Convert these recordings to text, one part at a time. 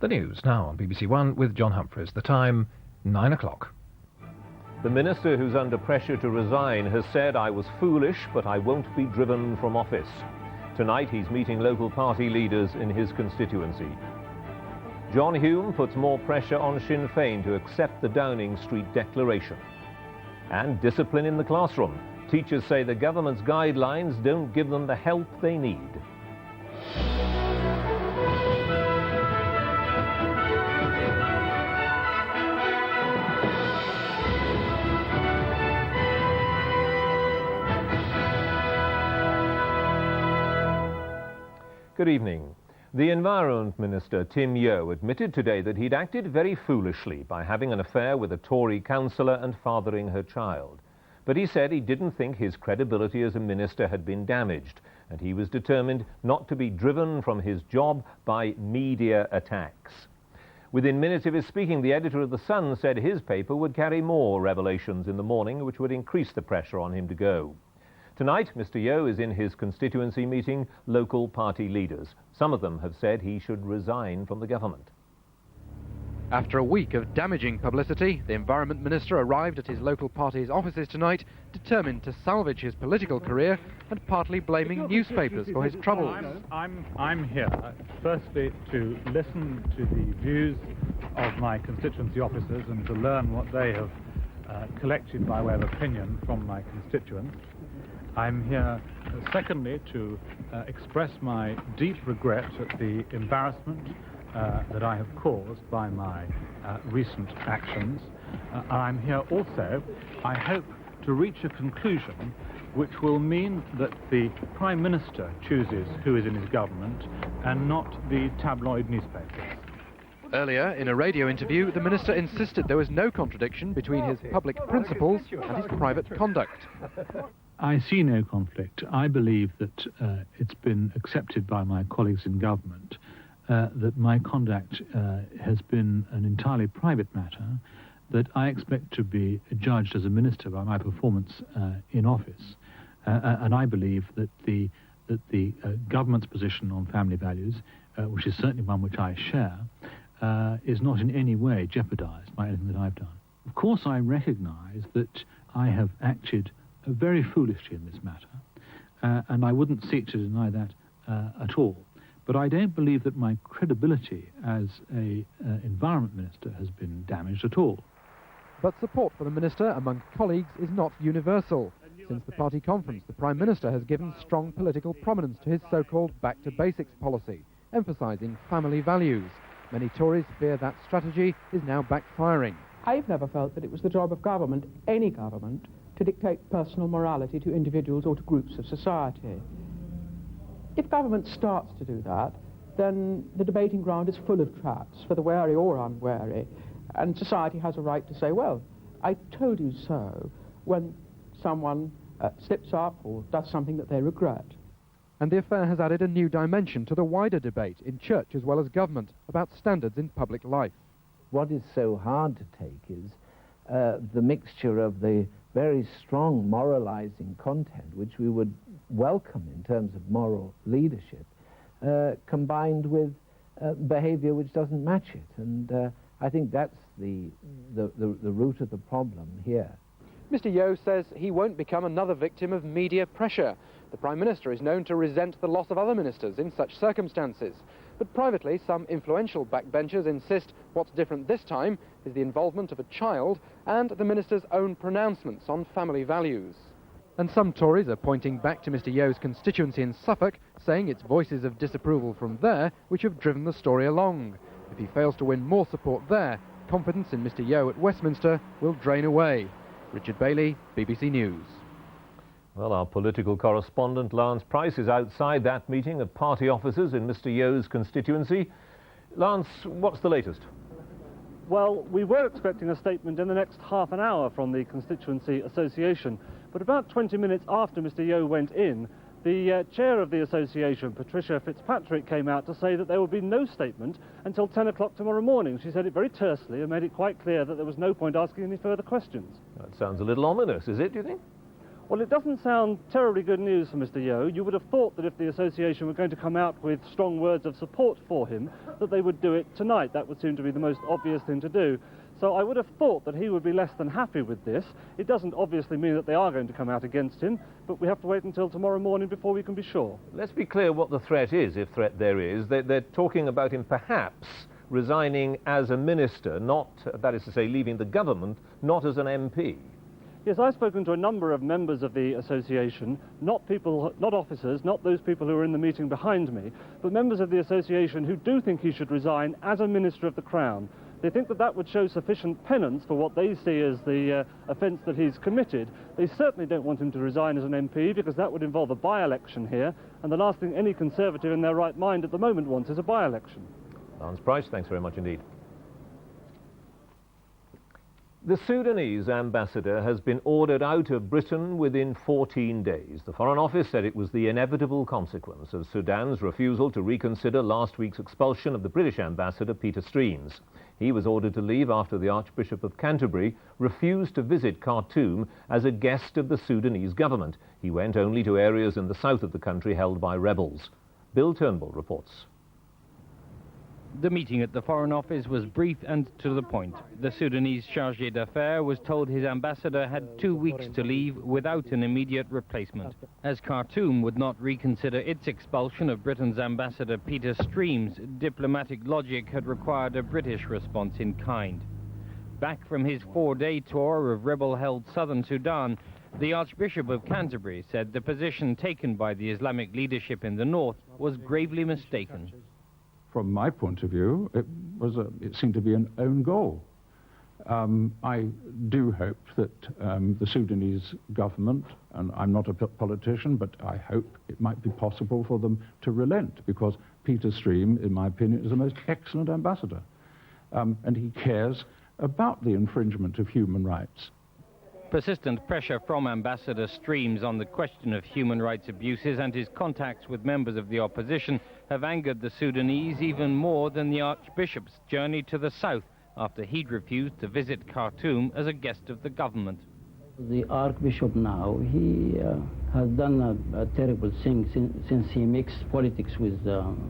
The news now on BBC One with John Humphreys. The time, 9 o'clock. The minister who's under pressure to resign has said, "I was foolish, but I won't be driven from office." Tonight he's meeting local party leaders in his constituency. John Hume puts more pressure on Sinn Fein to accept the Downing Street Declaration. And discipline in the classroom. Teachers say the government's guidelines don't give them the help they need. Good evening. The Environment Minister, Tim Yeo, admitted today that he'd acted very foolishly by having an affair with a Tory councillor and fathering her child. But he said he didn't think his credibility as a minister had been damaged, and he was determined not to be driven from his job by media attacks. Within minutes of his speaking, the editor of The Sun said his paper would carry more revelations in the morning, which would increase the pressure on him to go. Tonight, Mr. Yeo is in his constituency meeting local party leaders. Some of them have said he should resign from the government. After a week of damaging publicity, the Environment Minister arrived at his local party's offices tonight, determined to salvage his political career and partly blaming newspapers for his troubles. I'm here, firstly, to listen to the views of my constituency officers and to learn what they have collected by way of opinion from my constituents. I'm here, secondly, to express my deep regret at the embarrassment that I have caused by my recent actions. I'm here also, I hope, to reach a conclusion which will mean that the Prime Minister chooses who is in his government and not the tabloid newspapers. Earlier, in a radio interview, the Minister insisted there was no contradiction between his public principles and his private conduct. I see no conflict. I believe that it's been accepted by my colleagues in government that my conduct has been an entirely private matter, that I expect to be judged as a minister by my performance in office. And I believe that the government's position on family values, which is certainly one which I share, is not in any way jeopardized by anything that I've done. Of course, I recognize that I have acted very foolishly in this matter, and I wouldn't seek to deny that at all. But I don't believe that my credibility as an environment minister has been damaged at all. But support for the minister among colleagues is not universal. Since the party conference, the Prime Minister has given strong political prominence to his so-called back to basics policy, emphasising family values. Many Tories fear that strategy is now backfiring. I've never felt that it was the job of government, any government, to dictate personal morality to individuals or to groups of society. If government starts to do that, then the debating ground is full of traps for the wary or unwary, and society has a right to say, well, I told you so, when someone slips up or does something that they regret. And the affair has added a new dimension to the wider debate in church as well as government about standards in public life. What is so hard to take is the mixture of the very strong moralizing content, which we would welcome in terms of moral leadership, combined with behavior which doesn't match it. And I think that's the root of the problem here. Mr. Yeo says he won't become another victim of media pressure. The Prime Minister is known to resent the loss of other ministers in such circumstances. But privately, some influential backbenchers insist what's different this time is the involvement of a child and the minister's own pronouncements on family values. And some Tories are pointing back to Mr. Yeo's constituency in Suffolk, saying it's voices of disapproval from there which have driven the story along. If he fails to win more support there, confidence in Mr. Yeo at Westminster will drain away. Richard Bailey, BBC News. Well, our political correspondent Lance Price is outside that meeting of party officers in Mr. Yeo's constituency. Lance, what's the latest? Well, we were expecting a statement in the next half an hour from the Constituency Association, but about 20 minutes after Mr. Yeo went in, the chair of the association, Patricia Fitzpatrick, came out to say that there would be no statement until 10 o'clock tomorrow morning. She said it very tersely and made it quite clear that there was no point asking any further questions. That sounds a little ominous, is it, do you think? Well, it doesn't sound terribly good news for Mr. Yeo. You would have thought that if the association were going to come out with strong words of support for him, that they would do it tonight. That would seem to be the most obvious thing to do. So I would have thought that he would be less than happy with this. It doesn't obviously mean that they are going to come out against him, but we have to wait until tomorrow morning before we can be sure. Let's be clear what the threat is, if threat there is. They're talking about him perhaps resigning as a minister, not, that is to say, leaving the government, not as an MP. Yes, I've spoken to a number of members of the association, not officers, not those people who are in the meeting behind me, but members of the association who do think he should resign as a Minister of the Crown. They think that that would show sufficient penance for what they see as the offence that he's committed. They certainly don't want him to resign as an MP because that would involve a by-election here, and the last thing any Conservative in their right mind at the moment wants is a by-election. Lance Price, thanks very much indeed. The Sudanese ambassador has been ordered out of Britain within 14 days. The Foreign Office said it was the inevitable consequence of Sudan's refusal to reconsider last week's expulsion of the British ambassador, Peter Streams. He was ordered to leave after the Archbishop of Canterbury refused to visit Khartoum as a guest of the Sudanese government. He went only to areas in the south of the country held by rebels. Bill Turnbull reports. The meeting at the Foreign Office was brief and to the point. The Sudanese chargé d'affaires was told his ambassador had 2 weeks to leave without an immediate replacement, as Khartoum would not reconsider its expulsion of Britain's ambassador Peter Streams. Diplomatic logic had required a British response in kind. Back from his 4-day tour of rebel-held southern Sudan, the Archbishop of Canterbury said the position taken by the Islamic leadership in the north was gravely mistaken. From my point of view, it seemed to be an own goal. I do hope that the Sudanese government, and I'm not a politician, but I hope it might be possible for them to relent, because Peter Stream, in my opinion, is a most excellent ambassador. And he cares about the infringement of human rights. Persistent pressure from Ambassador Streams on the question of human rights abuses and his contacts with members of the opposition have angered the Sudanese even more than the Archbishop's journey to the south after he'd refused to visit Khartoum as a guest of the government. The Archbishop now, he has done a terrible thing since he mixed politics with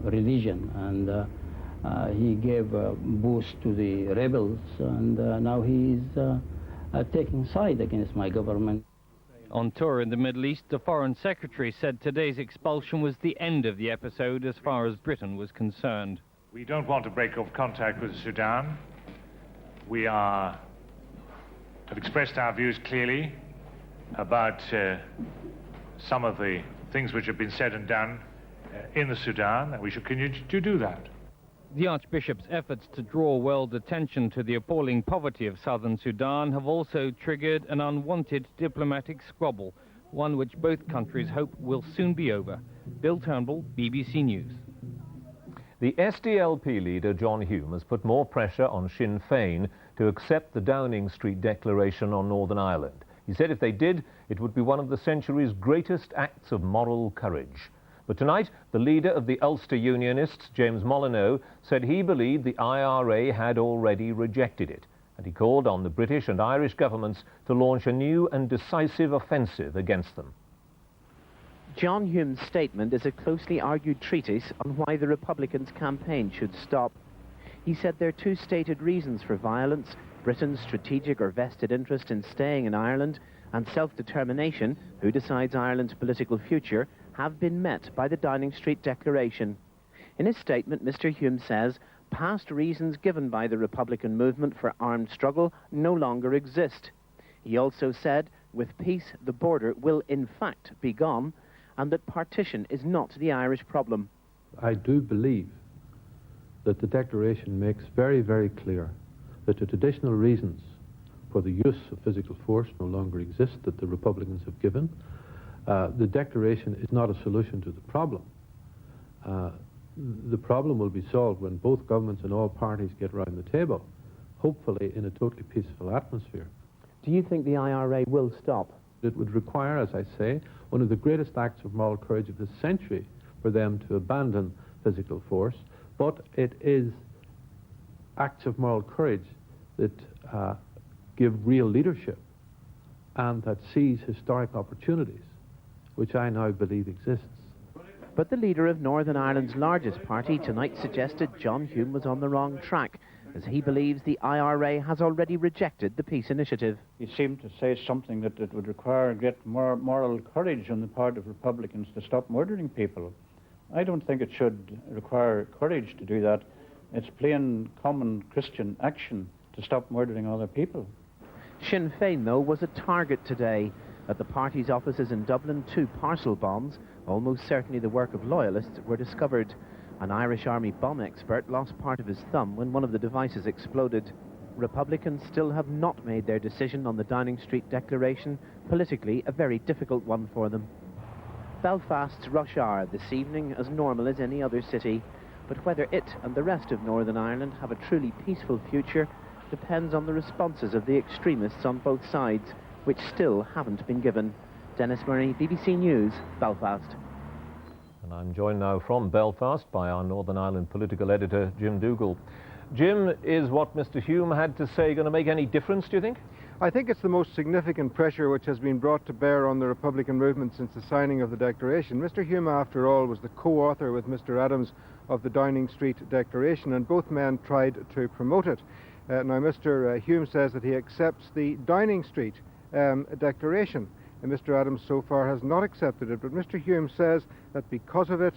religion, and he gave a boost to the rebels, and now he is taking side against my government. On tour in the Middle East, the Foreign Secretary said today's expulsion was the end of the episode as far as Britain was concerned. We don't want to break off contact with Sudan. We have expressed our views clearly about some of the things which have been said and done in the Sudan, and we should continue to do that. The Archbishop's efforts to draw world attention to the appalling poverty of southern Sudan have also triggered an unwanted diplomatic squabble, one which both countries hope will soon be over. Bill Turnbull, BBC News. The SDLP leader, John Hume, has put more pressure on Sinn Fein to accept the Downing Street Declaration on Northern Ireland. He said if they did, it would be one of the century's greatest acts of moral courage. But tonight, the leader of the Ulster Unionists, James Molyneux, said he believed the IRA had already rejected it, and he called on the British and Irish governments to launch a new and decisive offensive against them. John Hume's statement is a closely argued treatise on why the Republicans' campaign should stop. He said there are 2 stated reasons for violence: Britain's strategic or vested interest in staying in Ireland, and self-determination, who decides Ireland's political future, have been met by the Downing Street Declaration. In his statement, Mr. Hume says past reasons given by the Republican movement for armed struggle no longer exist. He also said, with peace, the border will in fact be gone, and that partition is not the Irish problem. I do believe that the Declaration makes very, very clear that the traditional reasons for the use of physical force no longer exist that the Republicans have given. The Declaration is not a solution to the problem. The problem will be solved when both governments and all parties get around the table, hopefully in a totally peaceful atmosphere. Do you think the IRA will stop? It would require, as I say, one of the greatest acts of moral courage of this century for them to abandon physical force, but it is acts of moral courage that give real leadership and that sees historic opportunities, which I now believe exists. But the leader of Northern Ireland's largest party tonight suggested John Hume was on the wrong track, as he believes the IRA has already rejected the peace initiative. He seemed to say something that would require great moral courage on the part of Republicans to stop murdering people. I don't think it should require courage to do that. It's plain common Christian action to stop murdering other people. Sinn Fein, though, was a target today. At the party's offices in Dublin, 2 parcel bombs, almost certainly the work of loyalists, were discovered. An Irish Army bomb expert lost part of his thumb when one of the devices exploded. Republicans still have not made their decision on the Downing Street Declaration, politically a very difficult one for them. Belfast's rush hour this evening as normal as any other city, but whether it and the rest of Northern Ireland have a truly peaceful future depends on the responses of the extremists on both sides, which still haven't been given. Dennis Murray, BBC News, Belfast. And I'm joined now from Belfast by our Northern Ireland political editor, Jim Dougal. Jim, is what Mr. Hume had to say going to make any difference, do you think? I think it's the most significant pressure which has been brought to bear on the Republican movement since the signing of the Declaration. Mr. Hume, after all, was the co-author with Mr. Adams of the Downing Street Declaration, and both men tried to promote it. Now, Mr. Hume says that he accepts the Downing Street Declaration, and Mr. Adams so far has not accepted it, but Mr. Hume says that because of it,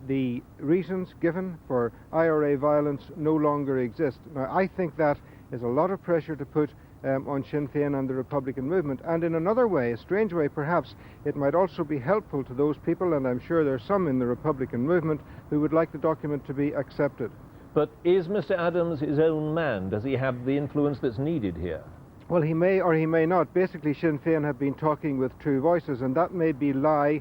the reasons given for IRA violence no longer exist. Now, I think that is a lot of pressure to put on Sinn Féin and the Republican movement, and in another way, a strange way perhaps, it might also be helpful to those people, and I'm sure there are some in the Republican movement, who would like the document to be accepted. But is Mr. Adams his own man? Does he have the influence that's needed here? Well, he may or he may not. Basically, Sinn Féin have been talking with 2 voices, and that may belie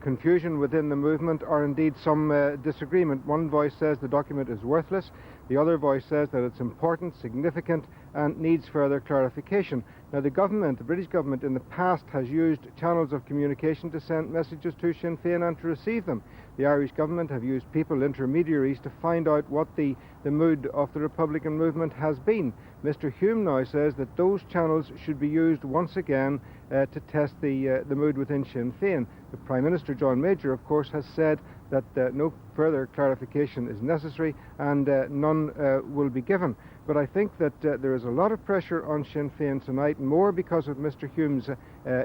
confusion within the movement, or indeed some disagreement. One voice says the document is worthless. The other voice says that it's important, significant, and needs further clarification. Now, the British government in the past has used channels of communication to send messages to Sinn Féin and to receive them. The Irish government have used people, intermediaries, to find out what the mood of the Republican movement has been. Mr. Hume now says that those channels should be used once again to test the mood within Sinn Féin. The Prime Minister, John Major, of course, has said that no further clarification is necessary and none will be given. But I think that there is a lot of pressure on Sinn Féin tonight, more because of Mr. Hume's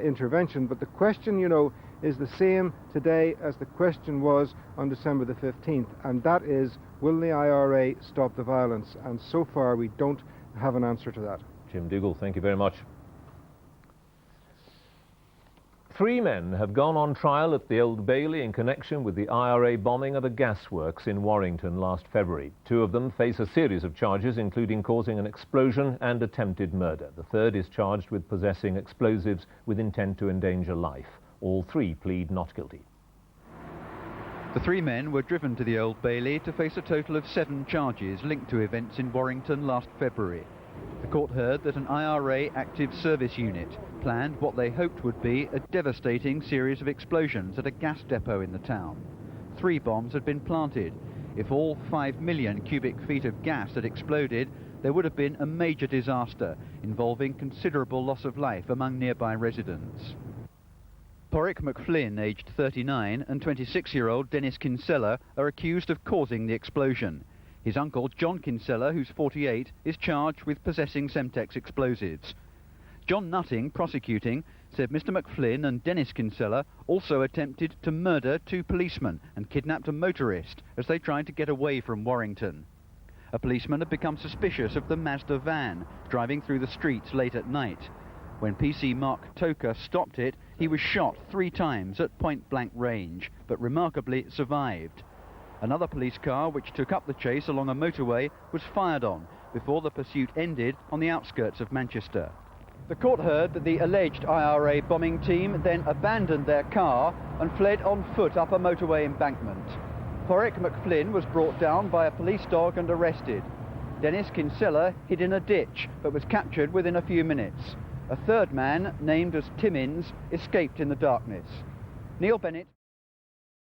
intervention. But the question, you know, is the same today as the question was on December the 15th, and that is, will the IRA stop the violence? And so far we don't have an answer to that. Jim Dougal, thank you very much. 3 men have gone on trial at the Old Bailey in connection with the IRA bombing of a gasworks in Warrington last February. 2 of them face a series of charges, including causing an explosion and attempted murder. The third is charged with possessing explosives with intent to endanger life. All 3 plead not guilty. The 3 men were driven to the Old Bailey to face a total of 7 charges linked to events in Warrington last February. The court heard that an IRA active service unit planned what they hoped would be a devastating series of explosions at a gas depot in the town. 3 bombs had been planted. If all 5 million cubic feet of gas had exploded, there would have been a major disaster involving considerable loss of life among nearby residents. Porrick McFlynn, aged 39, and 26-year-old Dennis Kinsella are accused of causing the explosion. His uncle, John Kinsella, who's 48, is charged with possessing Semtex explosives. John Nutting, prosecuting, said Mr. McFlynn and Dennis Kinsella also attempted to murder 2 policemen and kidnapped a motorist as they tried to get away from Warrington. A policeman had become suspicious of the Mazda van driving through the streets late at night. When PC Mark Toker stopped it, he was shot 3 times at point-blank range, but remarkably survived. Another police car, which took up the chase along a motorway, was fired on before the pursuit ended on the outskirts of Manchester. The court heard that the alleged IRA bombing team then abandoned their car and fled on foot up a motorway embankment. Porrick McFlynn was brought down by a police dog and arrested. Dennis Kinsella hid in a ditch but was captured within a few minutes. A third man, named as Timmins, escaped in the darkness. Neil Bennett.